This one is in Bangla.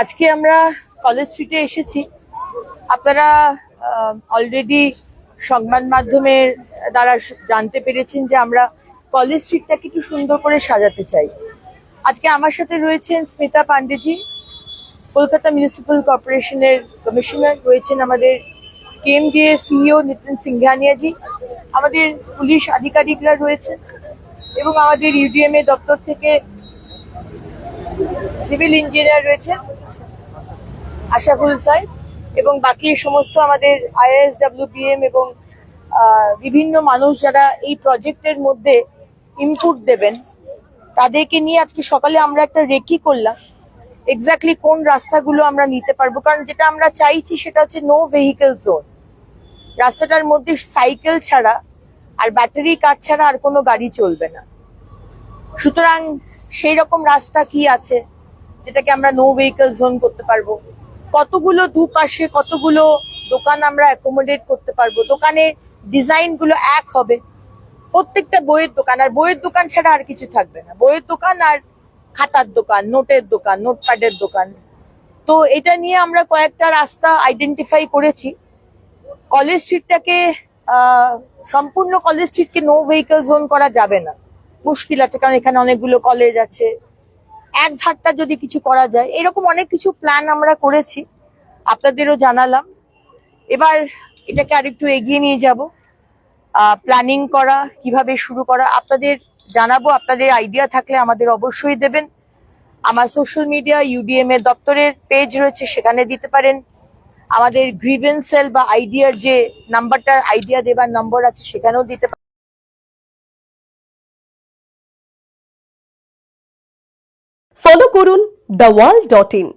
আজকে আমরা কলেজ স্ট্রিটে এসেছি। আপনারা অলরেডি সংবাদ মাধ্যমের দ্বারা জানতে পেরেছেন যে আমরা কলেজ স্ট্রিটটাকে একটু সুন্দর করে সাজাতে চাই। আজকে আমার সাথে রয়েছেন স্মিতা পান্ডেজি, কলকাতা মিউনিসিপ্যাল কর্পোরেশনের কমিশনার, রয়েছেন আমাদের কেএমডিএ সিইও নিতিন সিংঘানিয়াজি, আমাদের পুলিশ আধিকারিকরা রয়েছেন এবং আমাদের ইউডিএমএ দপ্তর থেকে সিভিল ইঞ্জিনিয়ার রয়েছেন আশাফুল স্যার, এবং বাকি সমস্ত আমাদের আইএসডব্লিউপিএম এবং বিভিন্ন মানুষ যারা এই প্রজেক্টের মধ্যে ইনপুট দেবেন, তাদেরকে নিয়ে আজকে সকালে আমরা একটা রেকি করলাম এক্স্যাক্টলি কোন রাস্তাগুলো আমরা নিতে পারবো। কারণ যেটা আমরা চাইছি সেটা হচ্ছে নো ভেহিকেল জোন। রাস্তাটার মধ্যে সাইকেল ছাড়া আর ব্যাটারি কার ছাড়া আর কোনো গাড়ি চলবে না। সুতরাং সেই রকম রাস্তা কি আছে যেটাকে আমরা নো ভেহিকেল জোন করতে পারবো, কতগুলো দুপাশে কতগুলো দোকান আমরা অ্যাকোমোডেট করতে পারবো, দোকানের ডিজাইন গুলো এক হবে, প্রত্যেকটা বইয়ের দোকান, আর বইয়ের দোকান ছাড়া আর কিছু থাকবে না, বইয়ের দোকান আর খাতার দোকান, নোটের দোকান, নোটপ্যাডের দোকান। তো এটা নিয়ে আমরা কয়েকটা রাস্তা আইডেন্টিফাই করেছি। কলেজ স্ট্রিটটাকে সম্পূর্ণ কলেজ স্ট্রিটকে নো ভেহিকেল জোন করা যাবে না, মুশকিল আছে, কারণ এখানে অনেকগুলো কলেজ আছে। এক ধারটা যদি কিছু করা যায়, এরকম অনেক কিছু প্ল্যান আমরা করেছি, আপনাদেরও জানালাম। এবার এটাকে আরেকটু এগিয়ে নিয়ে যাব, প্ল্যানিং করা, কিভাবে শুরু করা আপনাদের জানাবো। আপনাদের আইডিয়া থাকলে আমাদের অবশ্যই দেবেন। আমার সোশ্যাল মিডিয়া ইউডিএম এর দপ্তরের পেজ রয়েছে, সেখানে দিতে পারেন। আমাদের গ্রিভেন্স সেল বা আইডিয়ার যে নাম্বারটা, আইডিয়া দেবার নম্বর আছে, সেখানেও দিতে পারেন। ফলো করুন theworld.in।